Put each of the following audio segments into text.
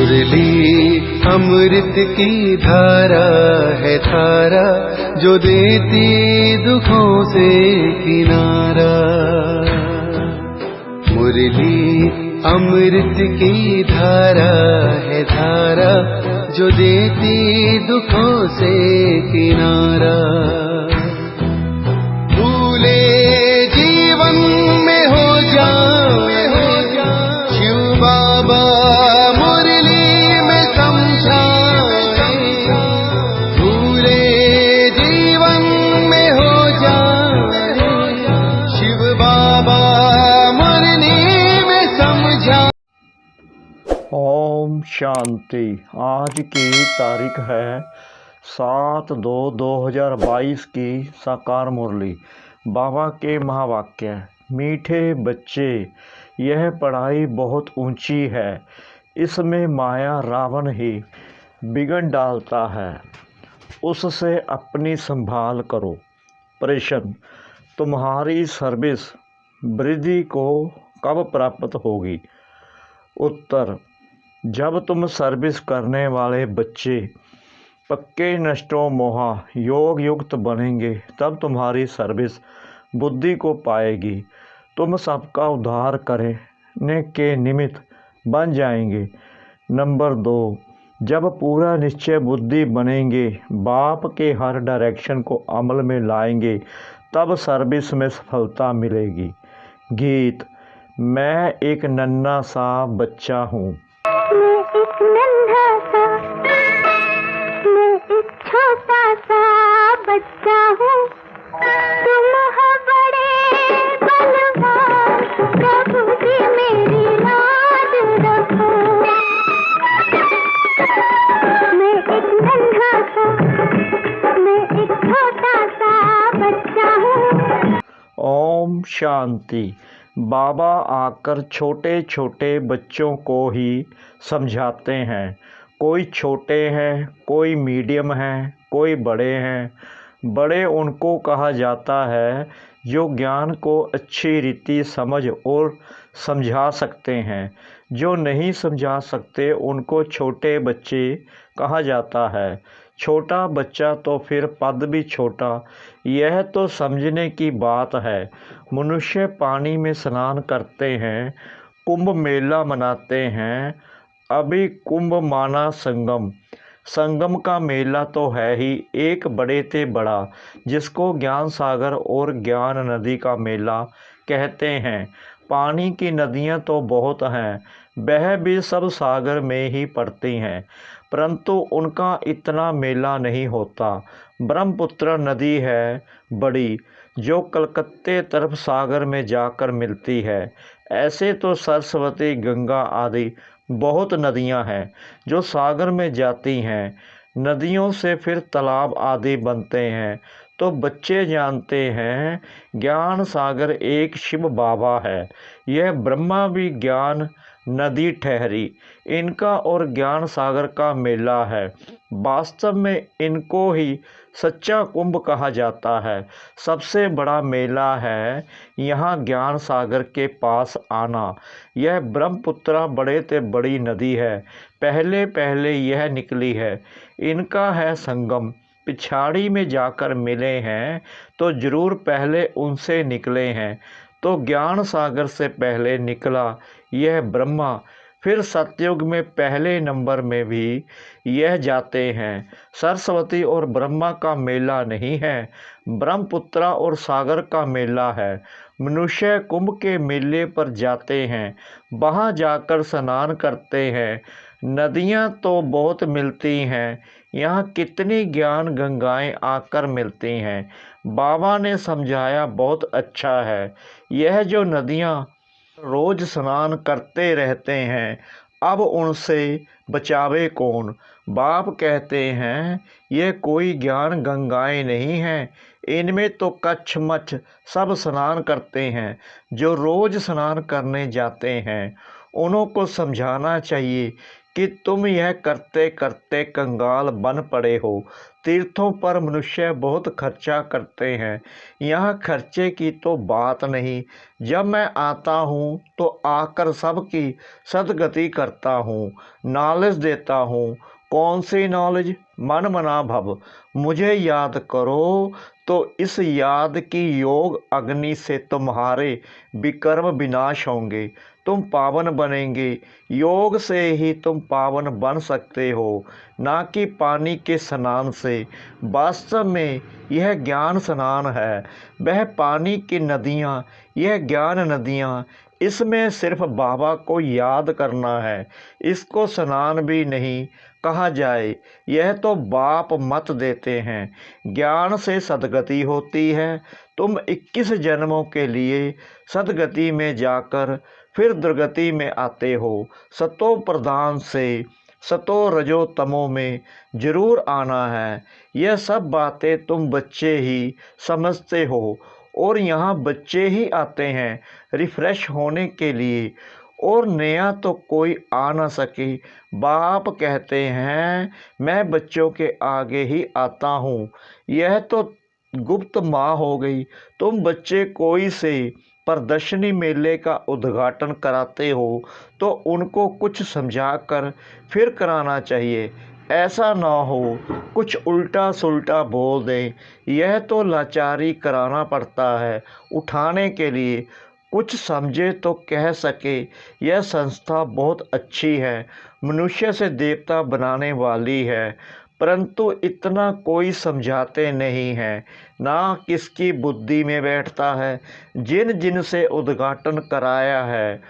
मुरली अमृत की धारा है धारा, जो देती दुखों से किनारा। मुरली अमृत की धारा है धारा, जो देती दुखों से किनारा। भूले जीवन में हो जाए शिव बाबा मुरली में समझाए। भूले जीवन में हो जाए शिव बाबा मुरली में समझा। ओम शांति। आज की तारीख है 7/2/2022 की साकार मुरली। बाबा के महावाक्य। मीठे बच्चे, यह पढ़ाई बहुत ऊंची है, इसमें माया रावण ही बिगड़ डालता है, उससे अपनी संभाल करो। प्रश्न, तुम्हारी सर्विस वृद्धि को कब प्राप्त होगी? उत्तर, जब तुम सर्विस करने वाले बच्चे पक्के नष्टो मोहा योग युक्त बनेंगे, तब तुम्हारी सर्विस बुद्धि को पाएगी। तुम सबका उद्धार करने के निमित्त बन जाएंगे। नंबर 2, जब पूरा निश्चय बुद्धि बनेंगे, बाप के हर डायरेक्शन को अमल में लाएंगे, तब सर्विस में सफलता मिलेगी। गीत। मैं एक नन्हा सा बच्चा हूँ। मैं एक नन्हा सा, मैं एक छोटा सा बच्चा हूँ। तुम हो बड़े बलवान, प्रभु जी मेरी लाज रखो। मैं एक नन्हा सा, मैं एक छोटा सा बच्चा हूँ। ओम शांति। बाबा आकर छोटे छोटे बच्चों को ही समझाते हैं। कोई छोटे हैं, कोई मीडियम हैं, कोई बड़े हैं। बड़े उनको कहा जाता है जो ज्ञान को अच्छी रीति समझ और समझा सकते हैं। जो नहीं समझा सकते उनको छोटे बच्चे कहा जाता है। छोटा बच्चा तो फिर पद भी छोटा। यह तो समझने की बात है। मनुष्य पानी में स्नान करते हैं, कुंभ मेला मनाते हैं। अभी कुंभ माना संगम। संगम का मेला तो है ही एक बड़े से बड़ा, जिसको ज्ञान सागर और ज्ञान नदी का मेला कहते हैं। पानी की नदियाँ तो बहुत हैं, वह भी सब सागर में ही पड़ती हैं, परंतु उनका इतना मेला नहीं होता। ब्रह्मपुत्र नदी है बड़ी, जो कलकत्ते तरफ सागर में जाकर मिलती है। ऐसे तो सरस्वती, गंगा आदि बहुत नदियां हैं जो सागर में जाती हैं। नदियों से फिर तालाब आदि बनते हैं। तो बच्चे जानते हैं ज्ञान सागर एक शिव बाबा है। यह ब्रह्मा भी ज्ञान नदी ठहरी। इनका और ज्ञान सागर का मेला है। वास्तव में इनको ही सच्चा कुंभ कहा जाता है। सबसे बड़ा मेला है यहाँ ज्ञान सागर के पास आना। यह ब्रह्मपुत्र बड़े से बड़ी नदी है। पहले पहले यह निकली है। इनका है संगम। पिछाड़ी में जाकर मिले हैं तो जरूर पहले उनसे निकले हैं। तो ज्ञान सागर से पहले निकला यह ब्रह्मा। फिर सतयुग में पहले नंबर में भी यह जाते हैं। सरस्वती और ब्रह्मा का मेला नहीं है, ब्रह्मपुत्र और सागर का मेला है। मनुष्य कुंभ के मेले पर जाते हैं, वहाँ जाकर स्नान करते हैं। नदियाँ तो बहुत मिलती हैं, यहाँ कितनी ज्ञान गंगाएं आकर मिलती हैं। बाबा ने समझाया बहुत अच्छा है। यह जो नदियाँ रोज स्नान करते रहते हैं, अब उनसे बचावे कौन? बाप कहते हैं ये कोई ज्ञान गंगाएं नहीं हैं, इनमें तो कच्छ मच्छ सब स्नान करते हैं। जो रोज स्नान करने जाते हैं उन्हों को समझाना चाहिए कि तुम यह करते करते कंगाल बन पड़े हो। तीर्थों पर मनुष्य बहुत खर्चा करते हैं, यहाँ खर्चे की तो बात नहीं। जब मैं आता हूँ तो आकर सबकी सदगति करता हूँ, नॉलेज देता हूँ। कौन सी नॉलेज? मन मना भव। मुझे याद करो तो इस याद की योग अग्नि से तुम्हारे विकर्म विनाश होंगे, तुम पावन बनेंगे। योग से ही तुम पावन बन सकते हो, ना कि पानी के स्नान से। वास्तव में यह ज्ञान स्नान है, वह पानी की नदियाँ, यह ज्ञान नदियाँ। इसमें सिर्फ बाबा को याद करना है, इसको स्नान भी नहीं कहा जाए। यह तो बाप मत देते हैं। ज्ञान से सदगति होती है। तुम 21 जन्मों के लिए सदगति में जाकर फिर दुर्गति में आते हो। सतो प्रधान से सतो रजो तमो में जरूर आना है। यह सब बातें तुम बच्चे ही समझते हो, और यहाँ बच्चे ही आते हैं रिफ्रेश होने के लिए, और नया तो कोई आ ना सके। बाप कहते हैं मैं बच्चों के आगे ही आता हूँ। यह तो गुप्त माँ हो गई। तुम बच्चे कोई से प्रदर्शनी मेले का उद्घाटन कराते हो तो उनको कुछ समझाकर फिर कराना चाहिए। ऐसा ना हो कुछ उल्टा सुल्टा बोल दें। यह तो लाचारी कराना पड़ता है उठाने के लिए। कुछ समझे तो कह सके यह संस्था बहुत अच्छी है, मनुष्य से देवता बनाने वाली है, परंतु इतना कोई समझाते नहीं हैं, ना किसकी बुद्धि में बैठता है। जिन जिन से उद्घाटन कराया है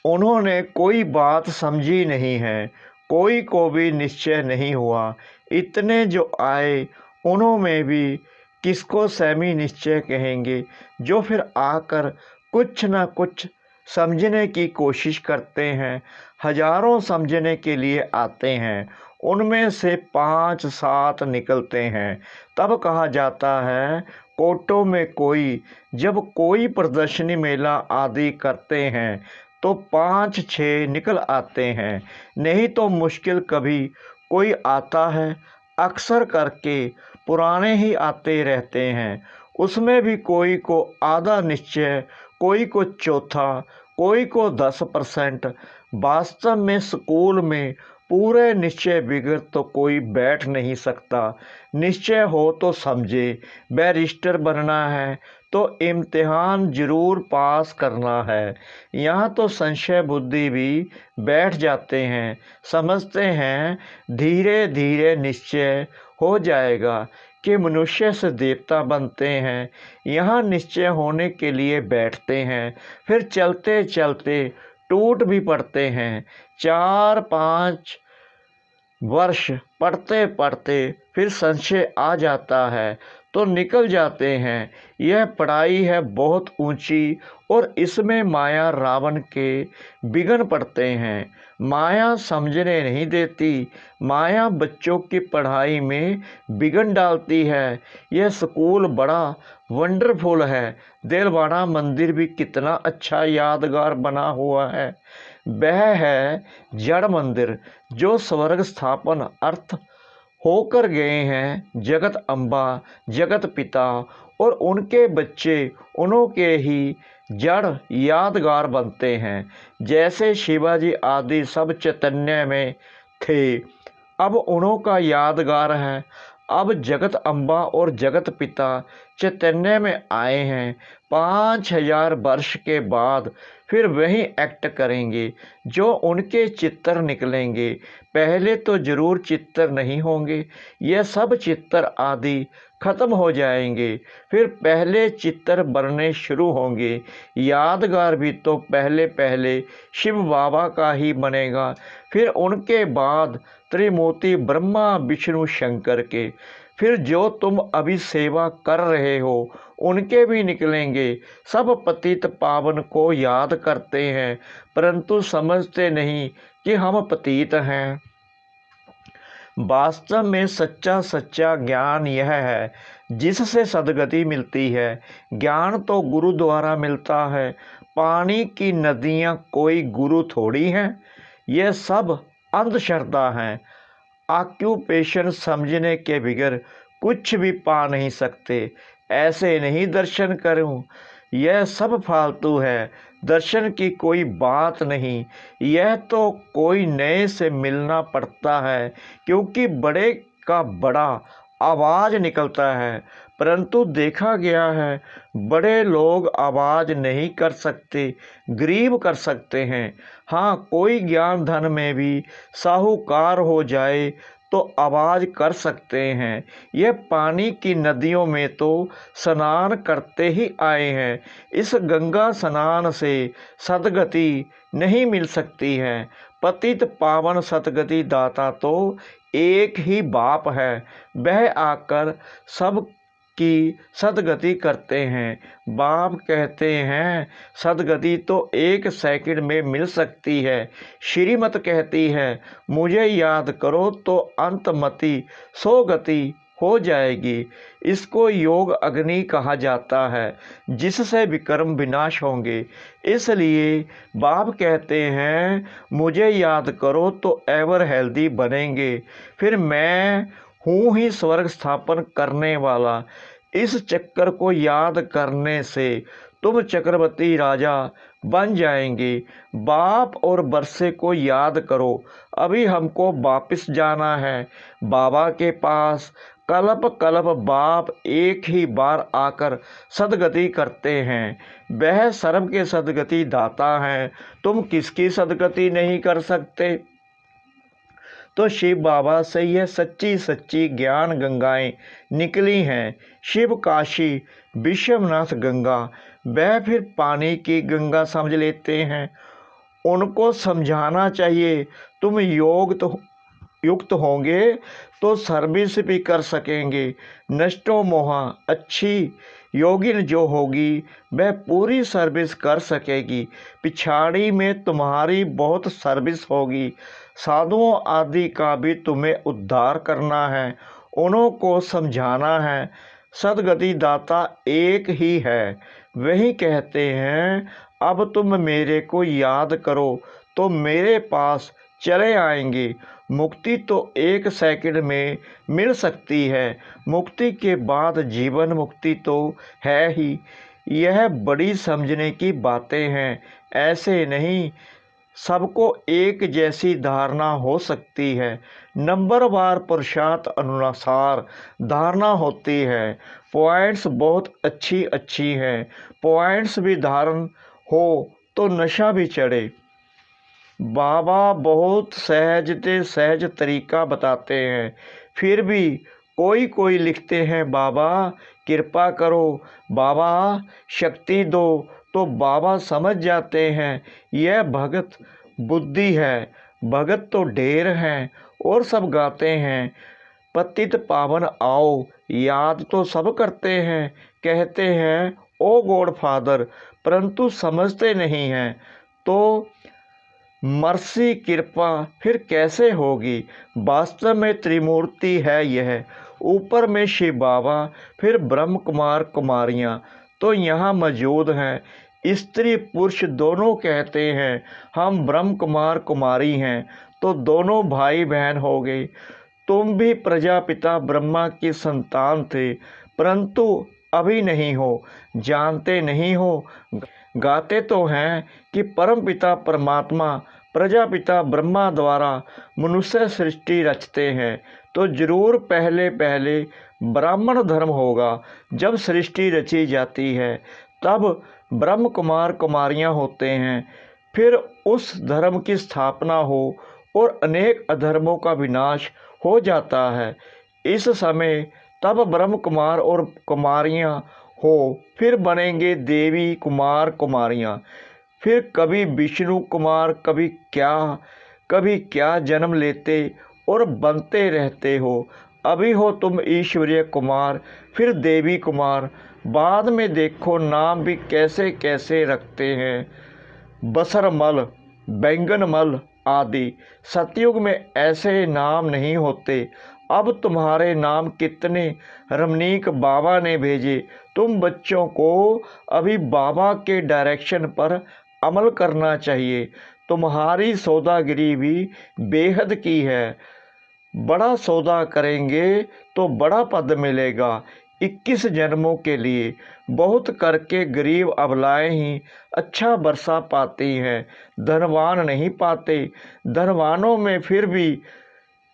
उन्होंने कोई बात समझी नहीं है, कोई को भी निश्चय नहीं हुआ। इतने जो आए उन्होंने भी किसको सेमी निश्चय कहेंगे, जो फिर आकर कुछ न कुछ समझने की कोशिश करते हैं। हजारों समझने के लिए आते हैं, उनमें से 5-7 निकलते हैं। तब कहा जाता है कोटों में कोई, जब कोई प्रदर्शनी मेला आदि करते हैं तो 5-6 निकल आते हैं, नहीं तो मुश्किल कभी कोई आता है। अक्सर करके पुराने ही आते रहते हैं, उसमें भी कोई को आधा निश्चय, कोई को चौथा, कोई को 10%। वास्तव में स्कूल में पूरे निश्चय बिगड़ तो कोई बैठ नहीं सकता। निश्चय हो तो समझे, बैरिस्टर बनना है तो इम्तिहान जरूर पास करना है। यहाँ तो संशय बुद्धि भी बैठ जाते हैं, समझते हैं धीरे धीरे निश्चय हो जाएगा कि मनुष्य से देवता बनते हैं। यहाँ निश्चय होने के लिए बैठते हैं, फिर चलते चलते टूट भी पड़ते हैं। 4-5 वर्ष पढ़ते पढ़ते फिर संशय आ जाता है तो निकल जाते हैं। यह पढ़ाई है बहुत ऊंची, और इसमें माया रावण के बिगन पड़ते हैं। माया समझने नहीं देती, माया बच्चों की पढ़ाई में बिगन डालती है। यह स्कूल बड़ा वंडरफुल है। दिलवाड़ा मंदिर भी कितना अच्छा यादगार बना हुआ है। वह है जड़ मंदिर जो स्वर्ग स्थापन अर्थ होकर गए हैं जगत अम्बा, जगत पिता और उनके बच्चे उन्हों के ही जड़ यादगार बनते हैं। जैसे शिवाजी आदि सब चैतन्य में थे, अब उन्हों का यादगार है। अब जगत अम्बा और जगत पिता चैतन्य में आए हैं। 5000 वर्ष के बाद फिर वही एक्ट करेंगे जो उनके चित्तर निकलेंगे। पहले तो जरूर चित्तर नहीं होंगे, यह सब चित्तर आदि खत्म हो जाएंगे, फिर पहले चित्तर बनने शुरू होंगे। यादगार भी तो पहले पहले शिव बाबा का ही बनेगा, फिर उनके बाद त्रिमूर्ति ब्रह्मा विष्णु शंकर के, फिर जो तुम अभी सेवा कर रहे हो उनके भी निकलेंगे। सब पतित पावन को याद करते हैं, परंतु समझते नहीं कि हम पतित हैं। वास्तव में सच्चा सच्चा ज्ञान यह है जिससे सद्गति मिलती है। ज्ञान तो गुरु द्वारा मिलता है। पानी की नदियाँ कोई गुरु थोड़ी हैं। यह सब अंधश्रद्धा हैं। ऑक्यूपेशन समझने के बगैर कुछ भी पा नहीं सकते। ऐसे नहीं दर्शन करूं, यह सब फालतू है। दर्शन की कोई बात नहीं, यह तो कोई नए से मिलना पड़ता है, क्योंकि बड़े का बड़ा आवाज़ निकलता है। परंतु देखा गया है बड़े लोग आवाज़ नहीं कर सकते, गरीब कर सकते हैं। हाँ, कोई ज्ञान धन में भी साहूकार हो जाए तो आवाज़ कर सकते हैं। यह पानी की नदियों में तो स्नान करते ही आए हैं। इस गंगा स्नान से सद्गति नहीं मिल सकती है। पतित पावन सद्गति दाता तो एक ही बाप है, वह आकर सब की सद्गति करते हैं। बाप कहते हैं सद्गति तो 1 सेकंड में मिल सकती है। श्रीमत कहती है मुझे याद करो तो अंतमति सोगति हो जाएगी। इसको योग अग्नि कहा जाता है, जिससे विकर्म विनाश होंगे। इसलिए बाप कहते हैं मुझे याद करो तो एवर हेल्दी बनेंगे। फिर मैं हूँ ही स्वर्ग स्थापन करने वाला। इस चक्कर को याद करने से तुम चक्रवर्ती राजा बन जाएंगे। बाप और बरसे को याद करो। अभी हमको वापस जाना है बाबा के पास। कल्प कल्प बाप एक ही बार आकर सद्गति करते हैं। वह सर्व के सद्गति दाता हैं। तुम किसकी सद्गति नहीं कर सकते? तो शिव बाबा से यह सच्ची सच्ची ज्ञान गंगाएं निकली हैं। शिव काशी विश्वनाथ गंगा, वह फिर पानी की गंगा समझ लेते हैं। उनको समझाना चाहिए तुम युक्त होंगे तो सर्विस भी कर सकेंगे। नष्टो मोहा, अच्छी योगिन जो होगी वह पूरी सर्विस कर सकेगी। पिछाड़ी में तुम्हारी बहुत सर्विस होगी। साधुओं आदि का भी तुम्हें उद्धार करना है, उन्हों को समझाना है। सद्गति दाता एक ही है। वही कहते हैं अब तुम मेरे को याद करो तो मेरे पास चले आएंगे। मुक्ति तो 1 सेकंड में मिल सकती है। मुक्ति के बाद जीवन मुक्ति तो है ही। यह बड़ी समझने की बातें हैं। ऐसे नहीं सबको एक जैसी धारणा हो सकती है। नंबरवार पुरुषार्थ अनुसार धारणा होती है। पॉइंट्स बहुत अच्छी हैं। पॉइंट्स भी धारण हो तो नशा भी चढ़े। बाबा बहुत सहज तरीका बताते हैं। फिर भी कोई लिखते हैं बाबा कृपा करो, बाबा शक्ति दो, तो बाबा समझ जाते हैं यह भगत बुद्धि है। भगत तो ढेर हैं और सब गाते हैं पतित पावन आओ, याद तो सब करते हैं। कहते हैं ओ गॉड फादर, परंतु समझते नहीं हैं। तो मर्सी कृपा फिर कैसे होगी? वास्तव में त्रिमूर्ति है यह। ऊपर में शिव बाबा, फिर ब्रह्म कुमार कुमारियाँ तो यहाँ मौजूद हैं। स्त्री पुरुष दोनों कहते हैं हम ब्रह्म कुमार कुमारी हैं, तो दोनों भाई बहन हो गए। तुम भी प्रजापिता ब्रह्मा की संतान थे, परंतु अभी नहीं हो, जानते नहीं हो। गाते तो हैं कि परमपिता परमात्मा प्रजापिता ब्रह्मा द्वारा मनुष्य सृष्टि रचते हैं, तो जरूर पहले ब्राह्मण धर्म होगा। जब सृष्टि रची जाती है तब ब्रह्म कुमार कुमारियाँ होते हैं। फिर उस धर्म की स्थापना हो और अनेक अधर्मों का विनाश हो जाता है। इस समय तब ब्रह्म कुमार और कुमारियाँ हो, फिर बनेंगे देवी कुमार कुमारियाँ। फिर कभी विष्णु कुमार, कभी क्या जन्म लेते और बनते रहते हो। अभी हो तुम ईश्वरीय कुमार, फिर देवी कुमार। बाद में देखो नाम भी कैसे कैसे रखते हैं, बसरमल, बैंगनमल आदि। सतयुग में ऐसे नाम नहीं होते। अब तुम्हारे नाम कितने रमणीक बाबा ने भेजे। तुम बच्चों को अभी बाबा के डायरेक्शन पर अमल करना चाहिए। तुम्हारी सौदागिरी भी बेहद की है। बड़ा सौदा करेंगे तो बड़ा पद मिलेगा 21 जन्मों के लिए। बहुत करके गरीब अबलाएं ही अच्छा बरसा पाती हैं, धनवान नहीं पाते। धनवानों में फिर भी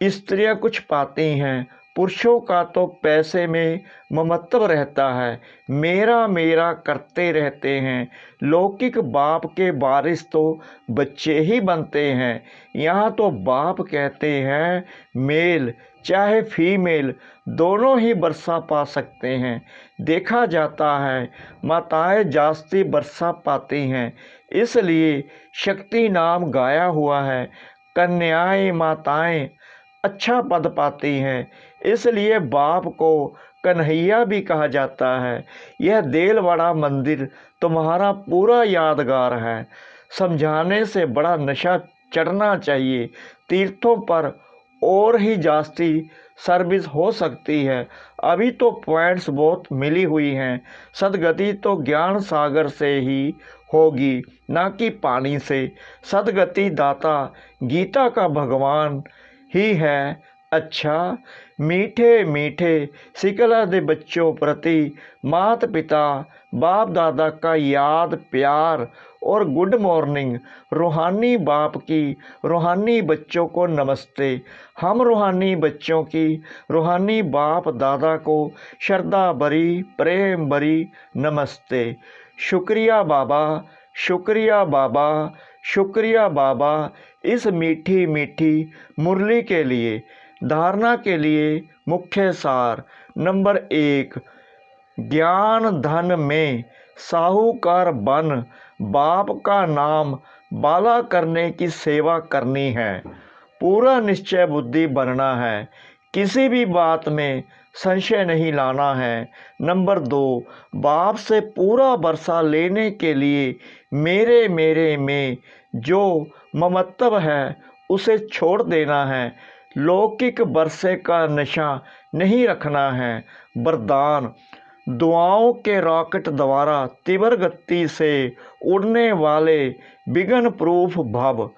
स्त्रियां कुछ पाती हैं। पुरुषों का तो पैसे में ममत्व रहता है, मेरा मेरा करते रहते हैं। लौकिक बाप के वारिस तो बच्चे ही बनते हैं। यहाँ तो बाप कहते हैं मेल चाहे फीमेल दोनों ही वर्षा पा सकते हैं। देखा जाता है माताएं जास्ती वर्षा पाती हैं, इसलिए शक्ति नाम गाया हुआ है। कन्याएं माताएं अच्छा पद पाती हैं, इसलिए बाप को कन्हैया भी कहा जाता है। यह देलवाड़ा मंदिर तुम्हारा पूरा यादगार है। समझाने से बड़ा नशा चढ़ना चाहिए। तीर्थों पर और ही जास्ती सर्विस हो सकती है। अभी तो पॉइंट्स बहुत मिली हुई हैं। सदगति तो ज्ञान सागर से ही होगी, ना कि पानी से। सदगति दाता गीता का भगवान ही है। अच्छा मीठे मीठे सिकला दे बच्चों प्रति माता पिता बाप दादा का याद प्यार और गुड मॉर्निंग। रूहानी बाप की रूहानी बच्चों को नमस्ते। हम रूहानी बच्चों की रूहानी बाप दादा को श्रद्धा भरी प्रेम भरी नमस्ते। शुक्रिया बाबा, शुक्रिया बाबा, शुक्रिया बाबा इस मीठी मीठी मुरली के लिए। धारणा के लिए मुख्य सार नंबर 1, ज्ञान धन में साहूकार बन बाप का नाम बाला करने की सेवा करनी है। पूरा निश्चय बुद्धि बनना है, किसी भी बात में संशय नहीं लाना है। नंबर 2, बाप से पूरा वर्षा लेने के लिए मेरे मेरे में जो ममत्व है उसे छोड़ देना है। लौकिक वर्षे का नशा नहीं रखना है। वरदान, दुआओं के रॉकेट द्वारा तीव्र गति से उड़ने वाले विघ्न प्रूफ भव।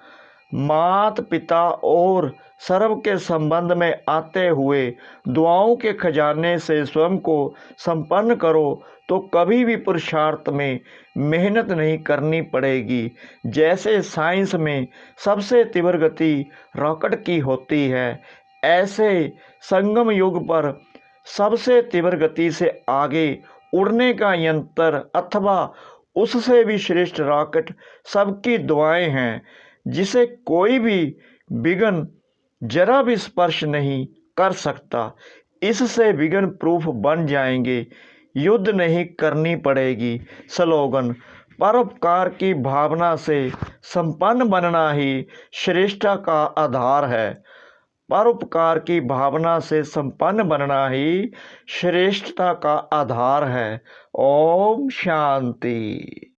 माता पिता और सर्व के संबंध में आते हुए दुआओं के खजाने से स्वयं को संपन्न करो तो कभी भी पुरुषार्थ में मेहनत नहीं करनी पड़ेगी। जैसे साइंस में सबसे तीव्र गति रॉकेट की होती है, ऐसे संगम युग पर सबसे तीव्र गति से आगे उड़ने का यंत्र अथवा उससे भी श्रेष्ठ रॉकेट सबकी दुआएं हैं, जिसे कोई भी विघ्न जरा भी स्पर्श नहीं कर सकता। इससे विघ्न प्रूफ बन जाएंगे, युद्ध नहीं करनी पड़ेगी। स्लोगन, परोपकार की भावना से संपन्न बनना ही श्रेष्ठता का आधार है। परोपकार की भावना से संपन्न बनना ही श्रेष्ठता का आधार है। ओम शांति।